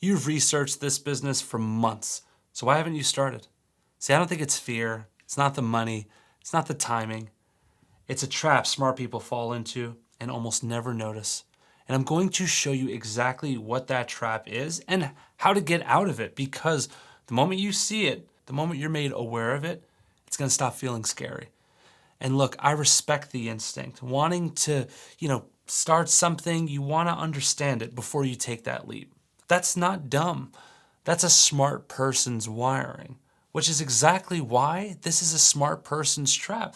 You've researched this business for months, so why haven't you started? See, I don't think it's fear. It's not the money. It's not the timing. It's a trap smart people fall into and almost never notice. And I'm going to show you exactly what that trap is and how to get out of it, because the moment you see it, the moment you're made aware of it, it's going to stop feeling scary. And look, I respect the instinct. Wanting to, start something, you want to understand it before you take that leap. That's not dumb. That's a smart person's wiring, which is exactly why this is a smart person's trap.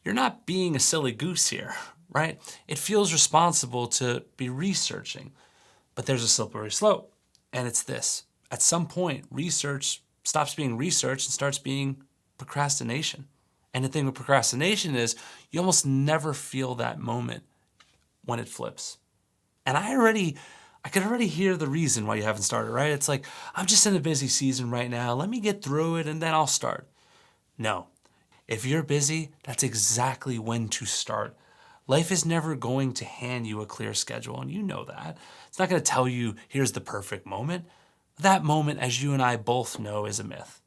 You're not being a silly goose here, right? It feels responsible to be researching, but there's a slippery slope, and it's this. At some point, research stops being research and starts being procrastination. And the thing with procrastination is you almost never feel that moment when it flips. And I could already hear the reason why you haven't started, right? It's like, I'm just in a busy season right now. Let me get through it and then I'll start. No. If you're busy, that's exactly when to start. Life is never going to hand you a clear schedule, and you know that. It's not going to tell you, here's the perfect moment. That moment, as you and I both know, is a myth.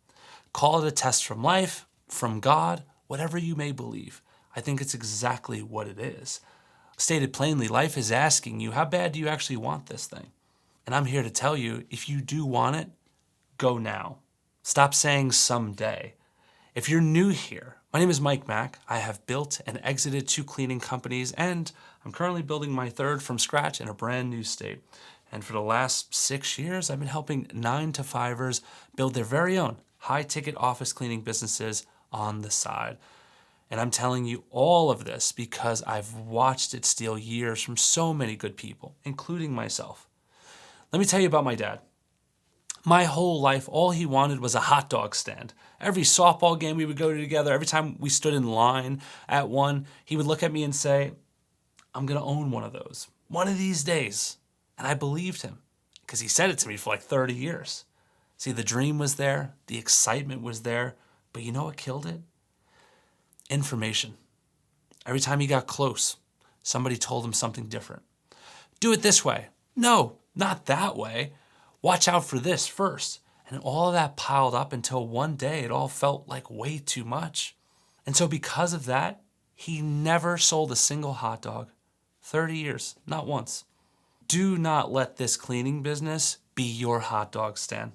Call it a test from life, from God, whatever you may believe. I think it's exactly what it is. Stated plainly, life is asking you, how bad do you actually want this thing? And I'm here to tell you, if you do want it, go now. Stop saying someday. If you're new here, my name is Mike Mack. I have built and exited 2 cleaning companies, and I'm currently building my 3rd from scratch in a brand new state. And for the last 6 years, I've been helping 9-to-5ers build their very own high-ticket office cleaning businesses on the side. And I'm telling you all of this because I've watched it steal years from so many good people, including myself. Let me tell you about my dad. My whole life, all he wanted was a hot dog stand. Every softball game we would go to together, every time we stood in line at one, he would look at me and say, I'm going to own one of those one of these days. And I believed him because he said it to me for like 30 years. See, the dream was there, the excitement was there, but you know what killed it? Information. Every time he got close, somebody told him something different. Do it this way. No, not that way. Watch out for this first. And all of that piled up until one day it all felt like way too much. And so because of that, he never sold a single hot dog. 30 years, not once. Do not let this cleaning business be your hot dog stand,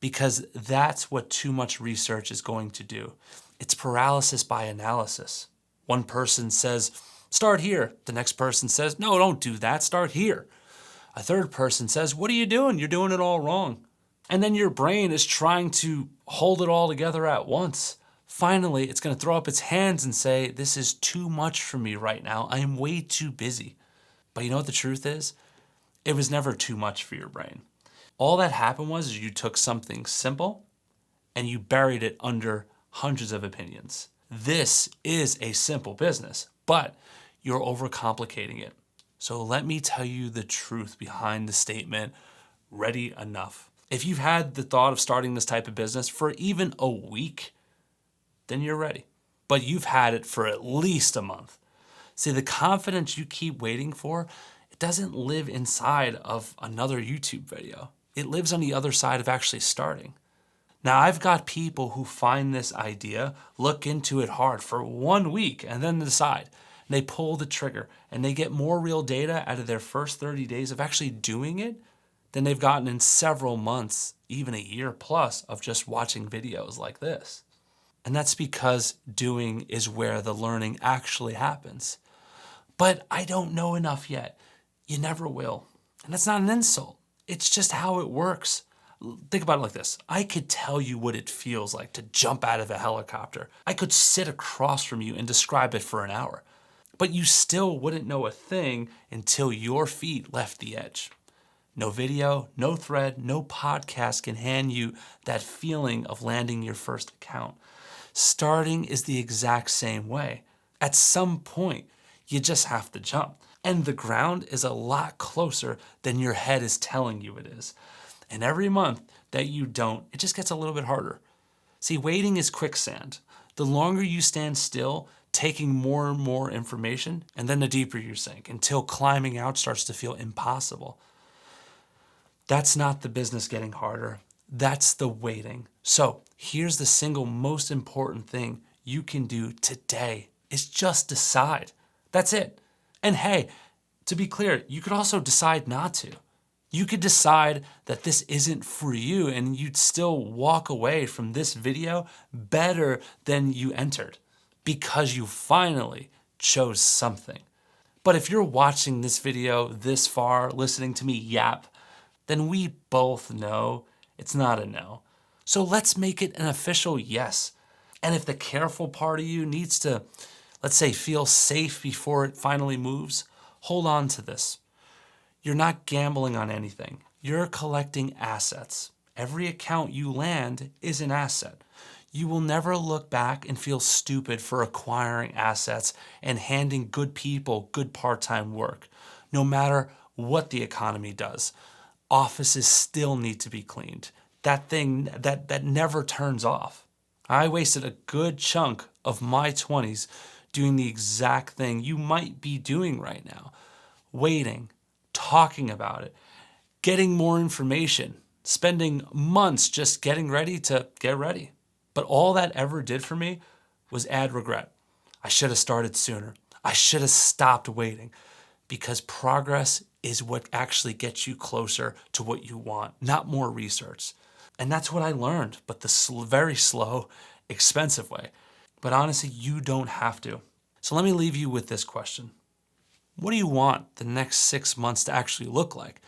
because that's what too much research is going to do. It's paralysis by analysis. One person says, start here. The next person says, no, don't do that. Start here. A third person says, what are you doing? You're doing it all wrong. And then your brain is trying to hold it all together at once. Finally, it's going to throw up its hands and say, this is too much for me right now. I am way too busy. But you know what the truth is? It was never too much for your brain. All that happened was you took something simple and you buried it under hundreds of opinions. This is a simple business, but you're overcomplicating it. So let me tell you the truth behind the statement, ready enough. If you've had the thought of starting this type of business for even a week, then you're ready. But you've had it for at least a month. See, the confidence you keep waiting for, it doesn't live inside of another YouTube video. It lives on the other side of actually starting. Now, I've got people who find this idea, look into it hard for 1 week, and then decide. And they pull the trigger, and they get more real data out of their first 30 days of actually doing it than they've gotten in several months, even a year plus, of just watching videos like this. And that's because doing is where the learning actually happens. But I don't know enough yet. You never will. And that's not an insult. It's just how it works. Think about it like this. I could tell you what it feels like to jump out of a helicopter. I could sit across from you and describe it for an hour. But you still wouldn't know a thing until your feet left the edge. No video, no thread, no podcast can hand you that feeling of landing your first account. Starting is the exact same way. At some point, you just have to jump. And the ground is a lot closer than your head is telling you it is. And every month that you don't, it just gets a little bit harder. See, waiting is quicksand. The longer you stand still, taking more and more information, and then the deeper you sink until climbing out starts to feel impossible. That's not the business getting harder. That's the waiting. So here's the single most important thing you can do today is just decide. That's it. And hey, to be clear, you could also decide not to. You could decide that this isn't for you and you'd still walk away from this video better than you entered because you finally chose something. But if you're watching this video this far, listening to me yap, then we both know it's not a no. So let's make it an official yes. And if the careful part of you needs to, let's say, feel safe before it finally moves, hold on to this. You're not gambling on anything. You're collecting assets. Every account you land is an asset. You will never look back and feel stupid for acquiring assets and handing good people good part-time work, no matter what the economy does. Offices still need to be cleaned. That thing that never turns off. I wasted a good chunk of my 20s doing the exact thing you might be doing right now. Waiting, talking about it, getting more information, spending months just getting ready to get ready. But all that ever did for me was add regret. I should have started sooner. I should have stopped waiting, because progress is what actually gets you closer to what you want, not more research. And that's what I learned, but the very slow, expensive way. But honestly, you don't have to. So let me leave you with this question. What do you want the next 6 months to actually look like?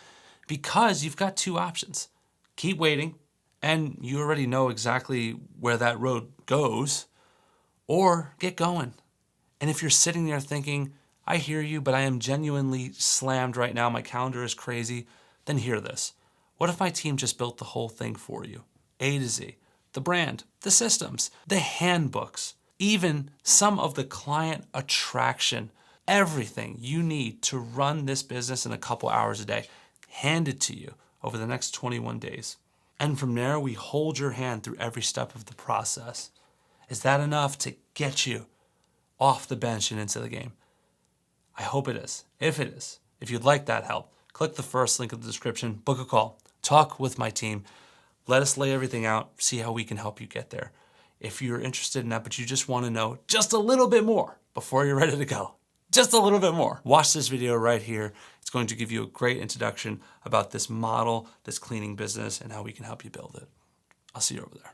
Because you've got two options. Keep waiting, and you already know exactly where that road goes, or get going. And if you're sitting there thinking, I hear you, but I am genuinely slammed right now, my calendar is crazy, then hear this. What if my team just built the whole thing for you? A to Z. The brand, the systems, the handbooks, even some of the client attraction, everything you need to run this business in a couple hours a day, handed to you over the next 21 days. And from there, we hold your hand through every step of the process. Is that enough to get you off the bench and into the game? I hope it is. If it is, if you'd like that help, click the first link in the description, book a call, talk with my team, let us lay everything out, see how we can help you get there. If you're interested in that, but you just want to know just a little bit more before you're ready to go, just a little bit more, watch this video right here. It's going to give you a great introduction about this model, this cleaning business, and how we can help you build it. I'll see you over there.